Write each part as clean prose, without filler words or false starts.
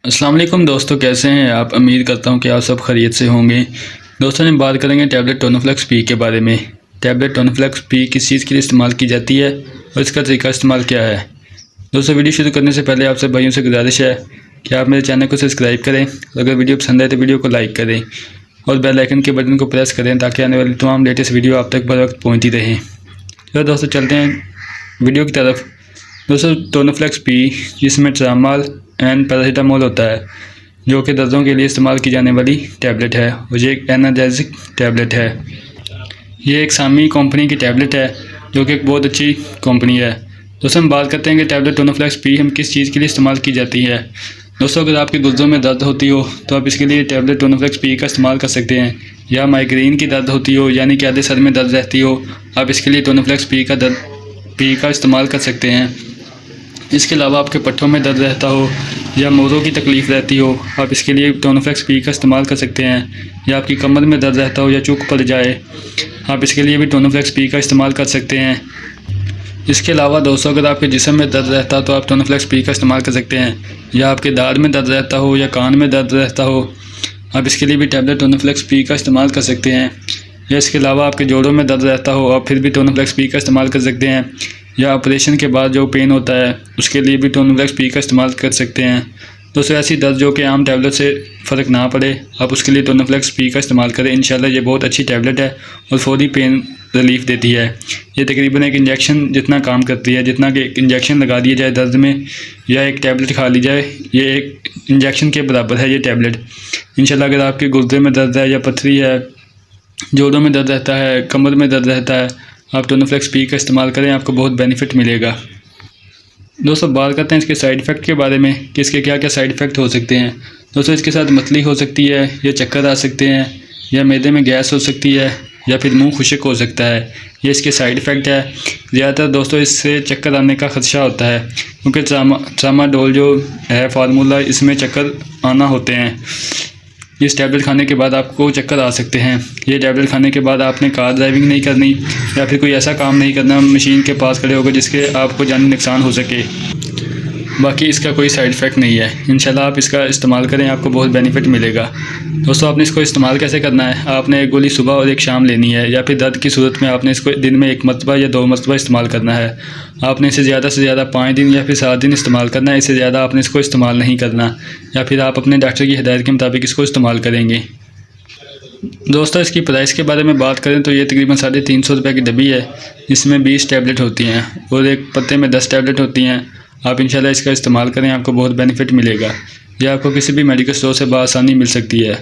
अस्सलाम वालेकुम दोस्तों, कैसे हैं आप। उम्मीद करता हूं कि आप सब खैरियत से होंगे। दोस्तों हम बात करेंगे टैबलेट टोनोफ्लेक्स पी के बारे में। टैबलेट टोनोफ्लेक्स पी किस चीज़ के लिए इस्तेमाल की जाती है और इसका तरीका इस्तेमाल क्या है। दोस्तों वीडियो शुरू करने से पहले आपसे भाइयों से गुजारिश है कि आप मेरे चैनल को सब्सक्राइब करें और अगर वीडियो पसंद आए तो वीडियो को लाइक करें और बेल आइकन के बटन को प्रेस करें ताकि आने वाली तमाम लेटेस्ट वीडियो आप तक बर वक्त पहुँचती रहें। तो दोस्तों चलते हैं वीडियो की तरफ। दोस्तों टोनोफ्लेक्स पी जिसमें ट्रामाल एंड पैरासीटामोल होता है, जो कि दर्दों के लिए इस्तेमाल की जाने वाली टैबलेट है और ये एक एनाल्जेसिक टैबलेट है। ये एक सामी कंपनी की टैबलेट है जो कि एक बहुत अच्छी कंपनी है। दोस्तों हम बात करते हैं कि टैबलेट टोनोफ्लेक्स पी हम किस चीज़ के लिए इस्तेमाल की जाती है। दोस्तों अगर आपके गुर्दों में दर्द होती हो तो आप इसके लिए टैबलेट टोनोफ्लेक्स पी का इस्तेमाल कर सकते हैं, या माइग्रेन की दर्द होती हो यानी कि आधे सर में दर्द रहती हो, आप इसके लिए टोनोफ्लेक्स पी का इस्तेमाल कर सकते हैं। इसके अलावा आपके पट्टों में दर्द रहता हो या मोरों की तकलीफ़ रहती हो, आप इसके लिए टोनोफ्लेक्स पी का इस्तेमाल कर सकते हैं। या आपकी कमर में दर्द रहता हो या चूक पड़ जाए, आप इसके लिए भी टोनोफ्लेक्स पी का इस्तेमाल कर सकते हैं। इसके अलावा दोस्तों अगर आपके जिस्म में दर्द रहता हो तो आप टोनोफ्लेक्स पी का इस्तेमाल कर सकते हैं। या आपके दाढ़ में दर्द रहता हो या कान में दर्द रहता हो, आप इसके लिए भी टैबलेट टोनोफ्लेक्स पी का इस्तेमाल कर सकते हैं। या इसके अलावा आपके जोड़ों में दर्द रहता हो आप फिर भी टोनोफ्लेक्स पी का इस्तेमाल कर सकते हैं। या ऑपरेशन के बाद जो पेन होता है उसके लिए भी टोनोफ्लेक्स पी का इस्तेमाल कर सकते हैं। दोस्तों ऐसी दर्द जो कि आम टैबलेट से फ़र्क ना पड़े, आप उसके लिए टोनोफ्लेक्स पी का इस्तेमाल करें। इंशाल्लाह ये बहुत अच्छी टैबलेट है और फौरी पेन रिलीफ देती है। ये तकरीबन एक इंजेक्शन जितना काम करती है, जितना कि एक इंजेक्शन लगा दिया जाए दर्द में या एक टैबलेट खा ली जाए, ये एक इंजेक्शन के बराबर है ये टैबलेट। इंशाल्लाह अगर आपके गुर्दे में दर्द है या पथरी है, जोड़ों में दर्द रहता है, कमर में दर्द रहता है, आप टोनोफ्लेक्स पी का इस्तेमाल करें, आपको बहुत बेनिफिट मिलेगा। दोस्तों बात करते हैं इसके साइड इफ़ेक्ट के बारे में कि इसके क्या क्या साइड इफ़ेक्ट हो सकते हैं। दोस्तों इसके साथ मतली हो सकती है, या चक्कर आ सकते हैं, या मैदे में गैस हो सकती है, या फिर मुंह खुश्क हो सकता है। ये इसके साइड इफ़ेक्ट है। ज़्यादातर दोस्तों इससे चक्कर आने का ख़दशा होता है क्योंकि ट्रामाडोल जो है फार्मूला, इसमें चक्कर आना होते हैं। इस टैबलेट खाने के बाद आपको चक्कर आ सकते हैं। ये टैबलेट खाने के बाद आपने कार ड्राइविंग नहीं करनी या फिर कोई ऐसा काम नहीं करना मशीन के पास खड़े होकर जिसके आपको जानी नुकसान हो सके। बाकी इसका कोई साइड इफ़ेक्ट नहीं है। इंशाल्लाह आप इसका इस्तेमाल करें, आपको बहुत बेनिफिट मिलेगा। दोस्तों आपने इसको इस्तेमाल कैसे करना है, आपने एक गोली सुबह और एक शाम लेनी है, या फिर दर्द की सूरत में आपने इसको दिन में 1 मरतबा या 2 मरतबा इस्तेमाल करना है। आपने इसे ज़्यादा से ज़्यादा 5 दिन या फिर 7 दिन इस्तेमाल करना है। इससे ज़्यादा आपने इसको इस्तेमाल नहीं करना, या फिर आप अपने डॉक्टर की हिदायत के मुताबिक इसको इस्तेमाल करेंगे। दोस्तों इसकी प्राइस के बारे में बात करें तो ये तकरीबन 350 रुपये की डब्बी है। इसमें 20 टैबलेट होती हैं और एक पत्ते में 10 टैबलेट होती हैं। आप इंशाल्लाह इसका इस्तेमाल करें, आपको बहुत बेनिफिट मिलेगा। यह आपको किसी भी मेडिकल स्टोर से बआसानी मिल सकती है।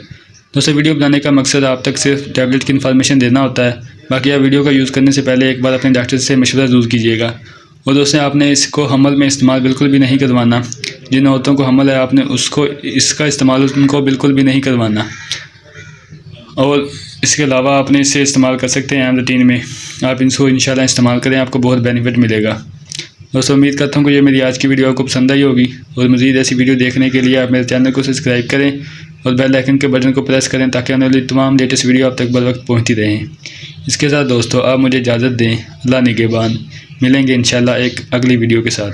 दोस्तों वीडियो बनाने का मकसद आप तक सिर्फ टैबलेट की इन्फॉर्मेशन देना होता है। बाकी आप वीडियो का यूज़ करने से पहले एक बार अपने डॉक्टर से मशवरा ज़रूर कीजिएगा। और दोस्तों आपने इसको हमल में इस्तेमाल बिल्कुल भी नहीं करवाना। जिन औरतों को हमल है आपने उसको इसका इस्तेमाल उनको बिल्कुल भी नहीं करवाना। और इसके अलावा आपने इसे इस्तेमाल कर सकते हैं रूटीन में। आप इसको इंशाल्लाह इस्तेमाल करें, आपको बहुत बेनिफिट मिलेगा। दोस्तों उम्मीद करता हूँ कि ये मेरी आज की वीडियो आपको पसंद आई होगी और मज़ीद ऐसी वीडियो देखने के लिए आप मेरे चैनल को सब्सक्राइब करें और बेल आइकन के बटन को प्रेस करें ताकि आने वाली तमाम लेटेस्ट वीडियो आप तक बर वक्त पहुँचती रहें। इसके साथ दोस्तों आप मुझे इजाज़त दें। अल्लाह निगहबान। मिलेंगे इंशाल्लाह एक अगली वीडियो के साथ।